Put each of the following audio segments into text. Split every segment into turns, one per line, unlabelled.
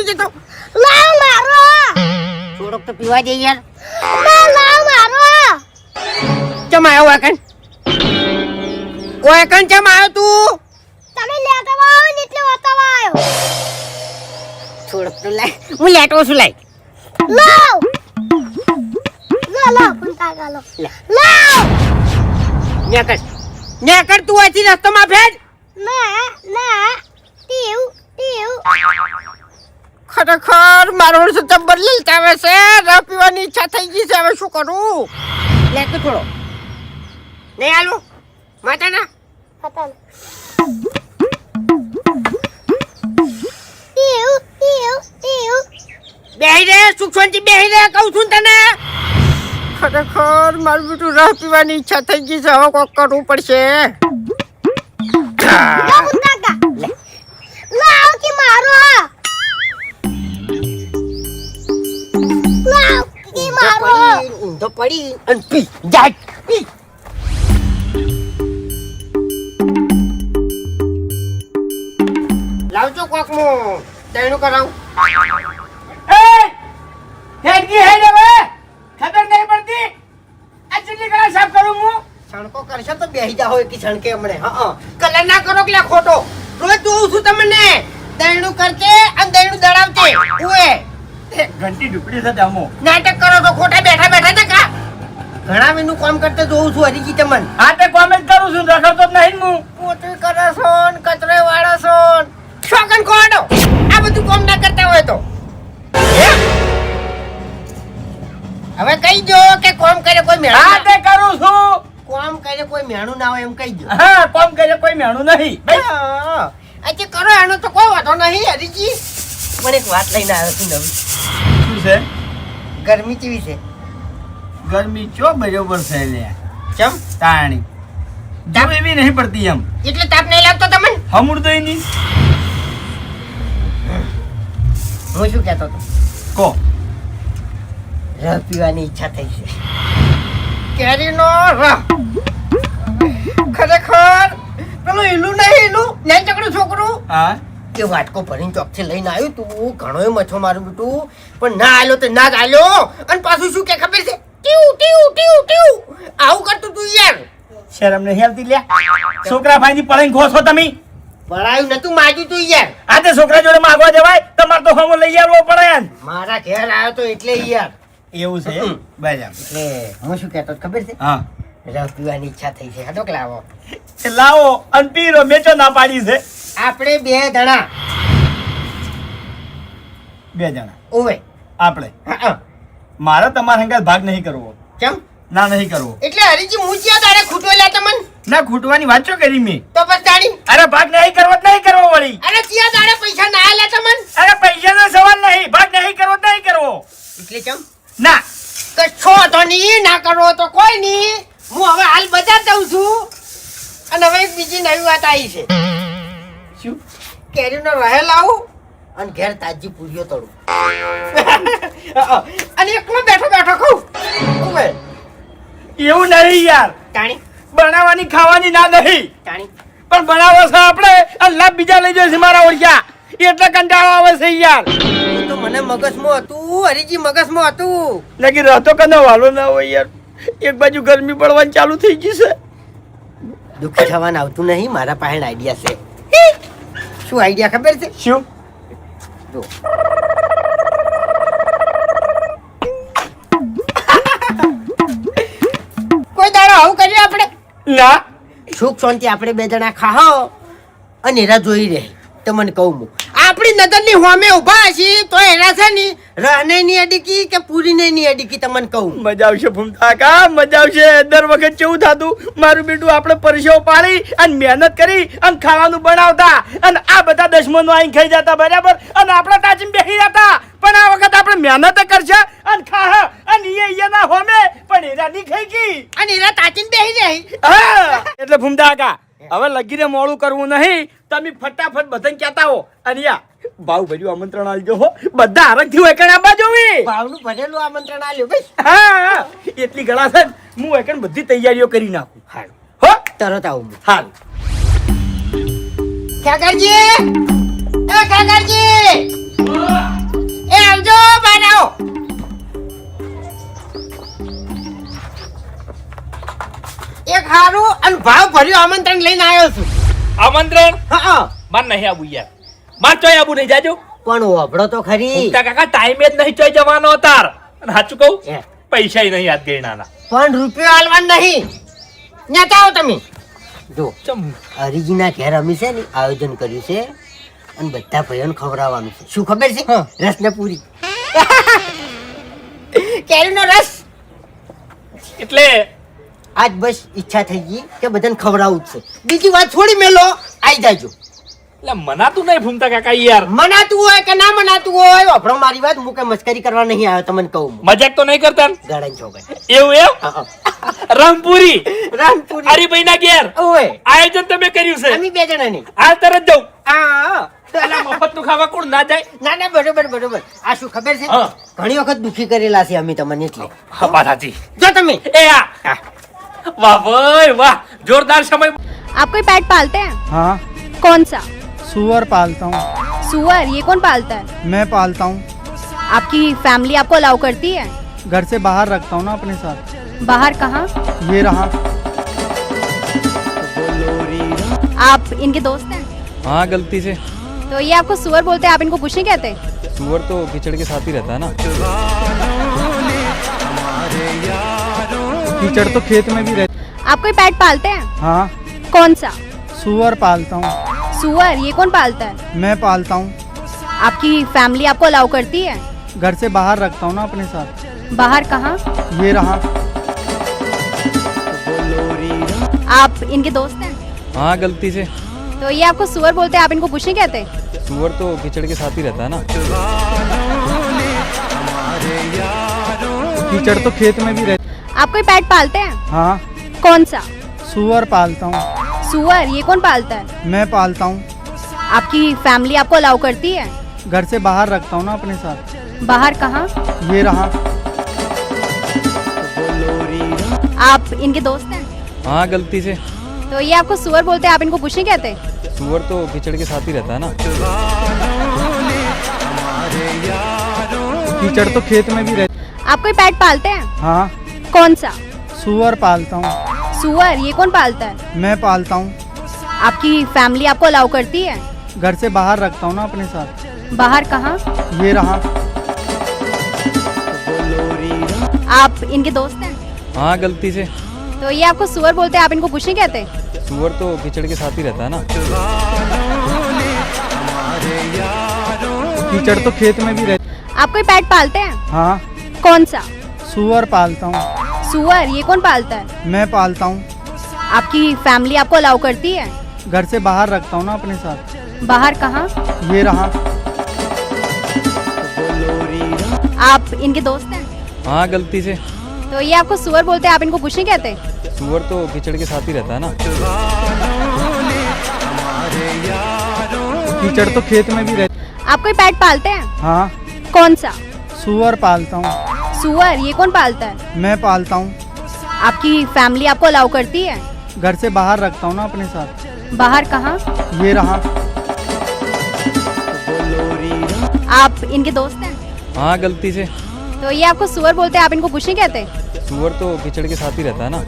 જતો.
લાવ મારો.
થોડોક તો પીવા દે યાર.
લાવ મારો.
ચમ આવ્યો વાકણ? વાકણ ચમ આવ્યો તું?
તમે લેતા આવો ને એટલે બતાવા આવ્યો.
થોડોક તો લાય. હું લેટો છું લાય.
લાવ. લાવ ફૂંટા ગાલો. લાવ.
નેકર તું આથી રસ્તામાં ફેર.
ના ટીવ
ખરેખર મારો તો ચંબર લીલતા આવે છે. રસ પીવાની ઈચ્છા થઈ ગઈ છે. હવે શું કરું? લે તો થોડો નહીં આલું માતાના
હતા ટીવ
બેહી રે સુખ શાંતિ બેહી રે કહું છું તને. ખરેખર મારું બેટું રસ પીવાની ઈચ્છા થઈ ગઈ છે. હવે કોક કરવું પડશે.
લાવ કે મારો. લાવ કે મારો.
ઊંધો પડી અને પી જાય પી. લાવજો કોક મો તેનું કરાવું.
હેડકી હેડ હવે ખબર નહીં પડતી. આ ચીલી કલર સાફ કરું હું.
છણકો કરશે તો બેહી જાઓ એકી છણકે હમણે. હા કલર ના કરો કે ખોટો. રોજ જોઉં છું તમને દૈણું કરતે અને દૈણું દડાવતે. ઉએ
ઘંટી ઢુકડી છે દામો.
નાટક કરો તો ખોટા બેઠા બેઠા છે કા. ઘણા મેનું કામ કરતે જોઉં છું હરીજી તમને.
હા તે કોમેન્ટ કરું છું રખડતો જ નહીં હું.
પોતું કરો છો ને કચરો વાળો છો ને. શોકન કોડો આ બધું કામ ના કરતા હોય તો હવે કહી દો કે કોમ કરે કોઈ મેળા.
હા તે કરું છું.
કોમ કરે કોઈ મેણું ના હોય એમ કહી દો.
હા કોમ કરે કોઈ મેણું નહીં.
આજે કરો એનો તો કોઈ વાંધો નહીં હરીજી. પણ એક વાત લઈને આવ્યો છું નવી.
શું છે?
ગરમી કેવી છે?
ગરમી ચો બરોબર છે લે.
ચમ
તાણી તાપ એવી નહીં પડતી એમ.
એટલે તાપ નહીં લાગતો તમને?
હમુર તો નહીં.
હું શું કહેતો હતો?
કો
રસ પીવાની ઈચ્છા થઈ છે. કેરીનો રસ. ખરેખર પેલું ઈલું નહીં ઈલું નહીં ચકડું છોકરું
હા
એ વાટકો ભરીને ચોકથી લઈને આવ્યું તું. ઘણોય મચ્છો મારું બેટું પણ ના આલ્યો તો ના જ આલ્યો. અને પાછું શું કે ખબર છે? ટીવ ટીવ ટીવ ટીવ આવું કરતું તું યાર.
શરમ નહીં આવતી લે. છોકરા ભાઈ ની પડાઈને ખોસો તમે.
ભરાયું નતું માગ્યું તું યાર.
આ તે છોકરા જોડે માગવા જવાય તમારે તો હમો લઈ આવવો પડે એમ.
મારા ઘેર આવ્યો તો એટલે યાર.
એવું છે બરાબર.
એટલે હું શું કહેતો ખબર છે?
હા
રસ પીવાની ઈચ્છા થઈ છે. હડોક લાવો.
લાવો અને પીરો મેચો ના પાડી છે.
આપણે બે જણા.
બે જણા
ઓવે
આપણે.
હા
મારે તમારા હંગાત ભાગ નહીં કરવો.
કેમ?
ના નહીં કરવો.
એટલે હરીજી હું જ્યાં તારે ખૂટો લ્યા તમને
ના ખૂટવાની વાત શું કરી મેં?
તો બસ તાણી.
અરે ભાગ નહીં કરવો તો નહીં કરવો વળી.
અરે ત્યાં તારે પૈસા ના આલ્યા તમને
અરે પૈસાનો સવાલ નહીં. ભાગ નહીં કરવો તો નહીં કરવો.
એટલે કેમ?
ના
કશો તો નહીં. ના કરવો તો કોઈ નહીં. હું હવે હાલ બજાર જાઉં છું અને હવે એક બીજી નવી વાત આવી છે.
શું?
કેરીનો રહે લાવું અને ઘેર તાજી પૂરીઓ તળું અને એકલો બેઠો બેઠો ખાઉં. ઓવે
એવું નહીં યાર.
તાણી
બનાવવાની ખાવાની ના નહીં
તાણી
પણ બનાવો છે આપણે અને લાભ બીજા લઈ જાય છે મારા ઓળખ્યા એટલે કંટાળો આવે છે યાર.
તો મને મગજમાં હતું હરીજી મગજમાં હતું.
લેકિન રહેતો કનો વાલો ના હોય યાર. એક બાજુ ગરમી પડવાની ચાલુ થઈ ગઈ છે.
દુઃખી થવાનું આવતું નહીં. મારા પાસે આઈડિયા છે. શું આઈડિયા ખબર છે?
શું?
જો કોઈ દાડો આવું કરીએ આપણે?
ના
સુખ શાંતિ આપણે બે જણા ખાહો અને એરા જોઈ રહે. તમને કહું હું આપણી નજરની હોમે ઉભા છીએ તો એના છે ને રહને ની અડીકી કે પૂરીને ની અડીકી. તમને કહું
મજા આવશે ભૂમતા કા મજા આવશે. દર વખત કેવું થતું મારું બેટું આપણે પરસેવો પાડી અને મહેનત કરી અને ખાવાનું બનાવતા અને આ બધા દશમનો આઈને ખાઈ જતા બરાબર અને આપણે તાજીમ બેસી જતા. પણ આ વખત આપણે મહેનત કરશે અને ખા અને એ ના હોમે પણ એરા ની ખાઈ ગઈ
અને એરા તાચીને બેસી રહી.
હા એટલે ભૂમતા કા હવે લગીને મોડું કરવું નહીં. તમે ફટાફટ બધાને કહેતા હો અને યા ભાવ ભર્યું આમંત્રણ આલજો હો. બધા હરખથી હોય કણ આબા જોવી.
ભાવનું ભરેલું આમંત્રણ આલ્યું ભાઈ.
હા એટલી ગળા છે હું એકણ બધી તૈયારીઓ કરી નાખું.
હારું
હો
તરત આવું હું.
હાલ
કાકાજી એ કાકાજી આવજો બહાર આવો. એક હારું અને ભાવ ભર્યું આમંત્રણ લઈને આવ્યો છું.
આમંત્રણ
હા
માર નહીં આવું યાર, માર ચોય આવું નહીં જાજો.
પણ ઓભળો તો ખરી.
ઉગતા કાકા ટાઈમે જ નહીં ચોય જવાનો તાર. અને સાચું કહું
એ,
પૈસા નહીં યાદ ગણાના.
પણ રૂપિયો આલવાનો નહીં. ન્યા આવો તમે. જો
ચમ
હરીજીના ઘેર અમે છે ને આયોજન કર્યું છે અને બધા ભાઈઓને ખવડાવવાનું છે. શું ખબર છે? રસ ને પૂરી. કેરીનો રસ.
એટલે
આજ બસ ઈચ્છા થઈ ગઈ કે બધાને ખવડાવવું જ છે. બીજી વાત થોડી મેલો, આઈ જાજો.
એટલે મનાતું નહીં ભૂમતા કાકા યાર.
મનાતું હોય કે ના મનાતું હોય, વાપરો મારી વાત. હું કઈ મસ્કરી કરવા નહીં આવ્યો, તમને કહું.
મજાક તો નહીં કરતા ને?
ગળાઈ છોકરી.
એવું એમ? રામપુરી
રામપુરી.
હરીભાઈ ના ઘેર
ઓય
આયોજન તમે કર્યું છે.
અમે બે જણા નહીં.
હાલ તરત જાઉં.
આ
અલા મફત નું ખાવા કોણ ના જાય?
ના ના, બરોબર બરોબર. આ શું ખબર છે?
હા.
ઘણી વખત દુખી કરેલા છે અમે તમને એટલે.
હા વાત સાચી.
જો તમે
એ આ વાહ ભાઈ વાહ, જોરદાર સમય.
आप कोई पेट पालते हैं?
हाँ,
कौन सा?
सुअर पालता हूँ।
सुअर? ये कौन पालता है?
मैं पालता हूँ।
आपकी फैमिली आपको अलाउ करती है?
घर से बाहर रखता हूँ ना अपने साथ।
बाहर कहाँ?
ये रहा।
आप इनके दोस्त हैं?
हाँ, गलती से।
तो ये आपको सुअर बोलते हैं, आप इनको कुछ नहीं कहते?
सुअर तो कीचड़ के साथ ही रहता है ना। कीचड़ तो खेत में भी रहता।
आप कोई पेट पालते हैं?
हाँ,
कौन सा?
सुअर पालता हूँ।
सुअर? ये कौन पालता है?
मैं पालता हूँ।
आपकी फैमिली आपको अलाउ करती है?
घर से बाहर रखता हूँ ना अपने साथ।
बाहर कहाँ?
ये रहा।
आप इनके दोस्त हैं?
हाँ, गलती से।
तो ये आपको सुअर बोलते हैं, आप इनको कुछ नहीं कहते?
सुअर तो कीचड़ के साथ ही रहता है ना। कीचड़ तो खेत में भी रहता।
आप कोई पेट पालते हैं?
हाँ,
कौन सा?
सुअर पालता हूँ।
सुअर? ये कौन पालता है?
मैं पालता हूँ।
आपकी फैमिली आपको अलाउ करती है?
घर से बाहर रखता हूँ ना अपने साथ।
बाहर कहाँ?
ये रहा।
आप इनके दोस्त हैं?
हाँ, गलती से।
तो ये आपको सुअर बोलते हैं, आप इनको कुछ नहीं कहते?
सुअर तो कीचड़ के साथ ही रहता है ना। कीचड़ तो खेत में भी रहता।
आप कोई पेट पालते हैं?
हाँ,
कौन सा?
सुअर पालता हूँ।
सुअर? ये कौन पालता है?
मैं पालता हूँ।
आपकी फैमिली आपको अलाउ करती है?
घर से बाहर रखता हूँ ना अपने साथ।
बाहर कहाँ?
ये रहा।
आप इनके दोस्त हैं?
हाँ, गलती से।
तो ये आपको सुअर बोलते हैं, आप इनको कुछ नहीं कहते?
सुअर तो कीचड़ के साथ ही रहता है ना। कीचड़ तो खेत में भी रहता।
आप कोई पेट पालते हैं?
हाँ,
कौन सा?
सुअर पालता हूँ।
सुअर? ये कौन पालता है?
मैं पालता हूँ।
आपकी फैमिली आपको अलाउ करती है?
घर से बाहर रखता हूँ ना अपने साथ।
बाहर कहाँ?
ये रहा।
आप इनके दोस्त हैं?
हाँ, गलती से।
तो ये आपको सुअर बोलते हैं, आप इनको कुछ नहीं कहते?
सुअर तो कीचड़ के साथ ही रहता है ना। कीचड़ तो खेत में भी रहता।
आप कोई पेट पालते हैं?
हाँ,
कौन सा?
सुअर पालता हूँ।
सुअर? ये कौन पालता है?
मैं पालता हूँ।
आपकी फैमिली आपको अलाउ करती है?
घर से बाहर रखता हूँ ना अपने साथ।
बाहर कहाँ?
ये रहा।
आप इनके दोस्त हैं?
हाँ, गलती से।
तो ये आपको सुअर बोलते हैं, आप इनको कुछ नहीं कहते?
सुअर तो कीचड़ के साथ ही रहता है ना।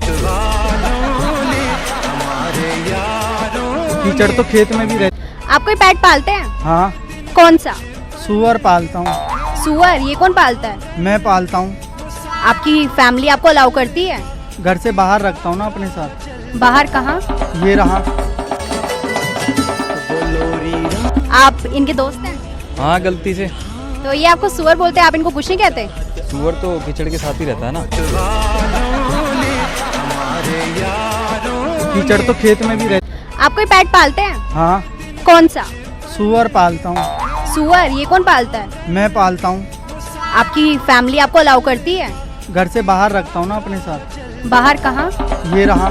कीचड़ तो खेत में भी रहता।
आप कोई पेट पालते हैं?
हाँ,
कौन सा?
सुअर पालता हूँ।
सुअर? ये कौन पालता है?
मैं पालता हूँ।
आपकी फैमिली आपको अलाउ करती है?
घर से बाहर रखता हूँ ना अपने साथ।
बाहर कहाँ?
ये रहा।
आप इनके दोस्त हैं?
हाँ, गलती से।
तो ये आपको सुअर बोलते हैं, आप इनको कुछ नहीं कहते?
सुअर तो कीचड़ के साथ ही रहता है ना। कीचड़ तो खेत में भी रहता।
आप कोई पेट पालते हैं?
हाँ,
कौन सा?
सुअर पालता हूँ।
सुअर? ये कौन पालता है?
मैं पालता हूँ।
आपकी फैमिली आपको अलाउ करती है?
घर से बाहर रखता हूँ ना अपने साथ।
बाहर कहाँ?
ये रहा।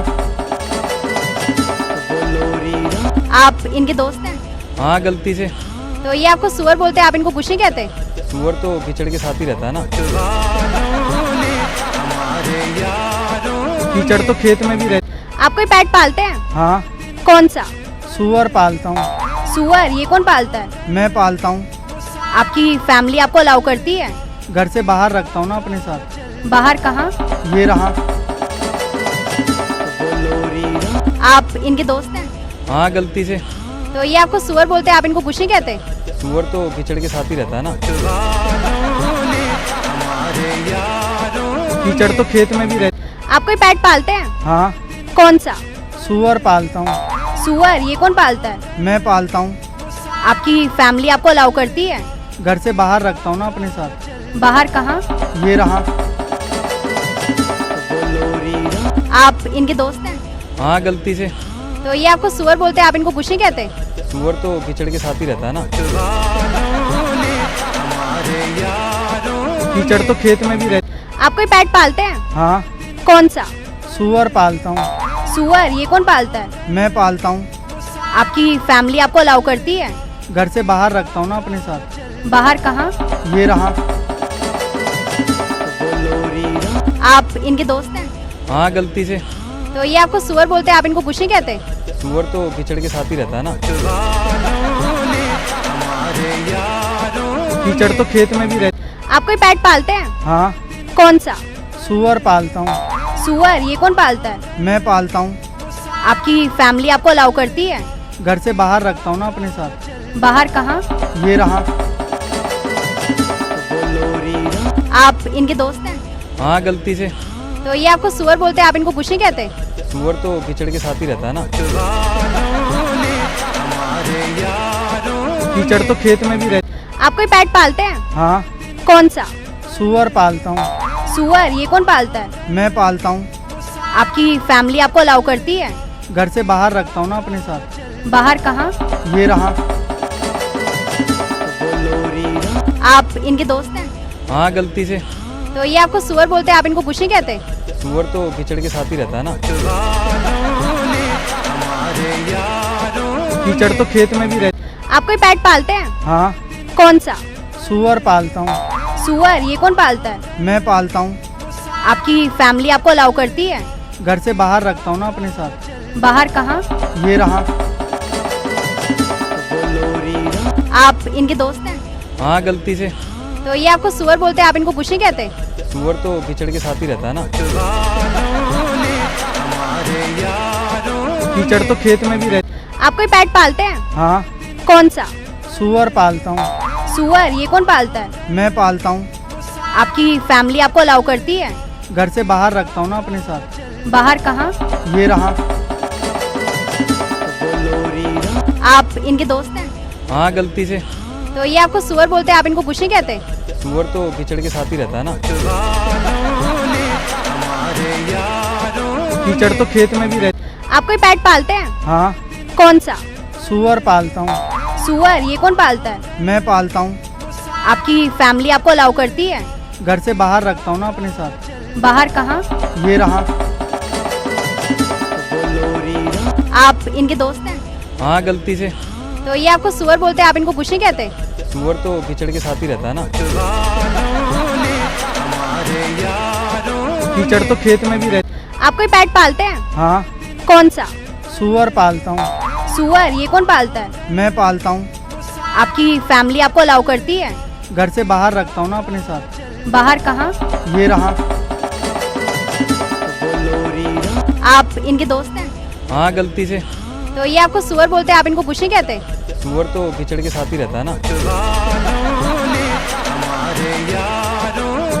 आप इनके दोस्त हैं?
हाँ, गलती से।
तो ये आपको सुअर बोलते हैं, आप इनको कुछ नहीं कहते?
सुअर तो कीचड़ के साथ ही रहता है ना। कीचड़ तो खेत में भी रहता।
आप कोई पेट पालते हैं?
हाँ,
कौन सा?
सुअर पालता हूँ।
सुअर? ये कौन पालता है?
मैं पालता हूँ।
आपकी फैमिली आपको अलाउ करती है?
घर से बाहर रखता हूँ ना अपने साथ।
बाहर कहाँ?
ये रहा।
आप इनके दोस्त हैं?
हाँ, गलती से।
तो ये आपको सुअर बोलते हैं, आप इनको कुछ नहीं कहते?
सुअर तो कीचड़ के साथ ही रहता है ना। कीचड़ तो खेत में भी रहता।
आप कोई पेट पालते हैं?
हाँ,
कौन सा?
सुअर पालता हूँ।
सुअर? ये कौन पालता है?
मैं पालता हूँ।
आपकी फैमिली आपको अलाउ करती है?
घर से बाहर रखता हूँ ना अपने साथ।
बाहर कहाँ?
ये रहा।
आप इनके दोस्त हैं?
हाँ, गलती से।
तो ये आपको सुअर बोलते हैं, आप इनको कुछ नहीं कहते?
सुअर तो कीचड़ के साथ ही रहता है ना। कीचड़ तो खेत में भी रहता।
आप कोई पेट पालते हैं?
हाँ,
कौन सा?
सुअर पालता हूँ।
सुअर? ये कौन पालता है?
मैं पालता हूँ।
आपकी फैमिली आपको अलाउ करती है?
घर से बाहर रखता हूँ ना अपने साथ।
बाहर कहाँ?
ये रहा।
आप इनके दोस्त हैं?
हाँ, गलती से।
तो ये आपको सुअर बोलते हैं, आप इनको कुछ नहीं कहते?
सुअर तो कीचड़ के साथ ही रहता है ना। कीचड़ तो खेत में भी रहता।
आप कोई पेट पालते हैं?
हाँ,
कौन सा?
सुअर पालता हूँ।
सुअर? ये कौन पालता है?
मैं पालता हूँ।
आपकी फैमिली आपको अलाउ करती है?
घर से बाहर रखता हूँ ना अपने साथ।
बाहर कहाँ?
ये रहा।
आप इनके दोस्त हैं?
हाँ, गलती से।
तो ये आपको सुअर बोलते हैं, आप इनको कुछ नहीं कहते?
सुअर तो कीचड़ के साथ ही रहता है ना। कीचड़ तो खेत में भी रहता।
आप कोई पेट पालते हैं?
हाँ,
कौन सा?
सुअर पालता हूँ।
सुअर? ये कौन पालता है?
मैं पालता हूँ।
आपकी फैमिली आपको अलाउ करती है?
घर से बाहर रखता हूँ ना अपने साथ।
बाहर कहाँ?
ये रहा।
आप इनके दोस्त हैं?
हाँ, गलती से।
तो ये आपको सुअर बोलते हैं, आप इनको कुछ नहीं कहते?
सुअर तो कीचड़ के साथ ही रहता है ना। कीचड़ तो खेत में भी रहता।
आप कोई पेट पालते हैं?
हाँ,
कौन सा?
सुअर पालता हूँ।
सुअर? ये कौन पालता है?
मैं पालता हूँ।
आपकी फैमिली आपको अलाउ करती है?
घर से बाहर रखता हूँ ना अपने साथ।
बाहर कहाँ?
ये रहा।
आप इनके दोस्त हैं?
हाँ, गलती से।
तो ये आपको सुअर बोलते हैं, आप इनको कुछ नहीं कहते?
सुअर तो कीचड़ के साथ ही रहता है ना। कीचड़ तो खेत में भी रहता।
आप कोई पेट पालते हैं?
हाँ,
कौन सा?
सुअर पालता हूँ।
सुअर? ये कौन पालता है?
मैं पालता हूँ।
आपकी फैमिली आपको अलाउ करती है?
घर से बाहर रखता हूँ ना अपने साथ।
बाहर कहाँ?
ये रहा।
आप इनके दोस्त हैं?
हाँ, गलती से।
तो ये आपको सुअर बोलते हैं, आप इनको कुछ नहीं कहते?
सुअर तो कीचड़ के साथ ही रहता है ना। कीचड़ तो खेत में भी रहता।
आप कोई पेट पालते हैं?
हाँ,
कौन सा?
सुअर पालता हूँ।
सुअर? ये कौन पालता है?
मैं पालता हूँ।
आपकी फैमिली आपको अलाउ करती है?
घर से बाहर रखता हूँ ना अपने साथ।
बाहर कहाँ?
ये रहा।
आप इनके दोस्त हैं?
हाँ, गलती से।
तो ये आपको सुअर बोलते हैं, आप इनको कुछ नहीं कहते?
सुअर तो कीचड़ के साथ ही रहता है ना। कीचड़ तो खेत में भी रहता।
आप कोई पेट पालते हैं?
हाँ,
कौन सा?
सुअर पालता हूँ।
सुअर? ये कौन पालता है?
मैं पालता हूँ।
आपकी फैमिली आपको अलाउ करती है?
घर से बाहर रखता हूँ ना अपने साथ।
बाहर कहाँ?
ये रहा।
आप इनके दोस्त हैं?
हाँ, गलती से।
तो ये आपको सुअर बोलते हैं, आप इनको कुछ नहीं कहते?
सुअर तो कीचड़ के साथ ही रहता है ना।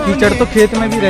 कीचड़ तो खेत में भी रहता।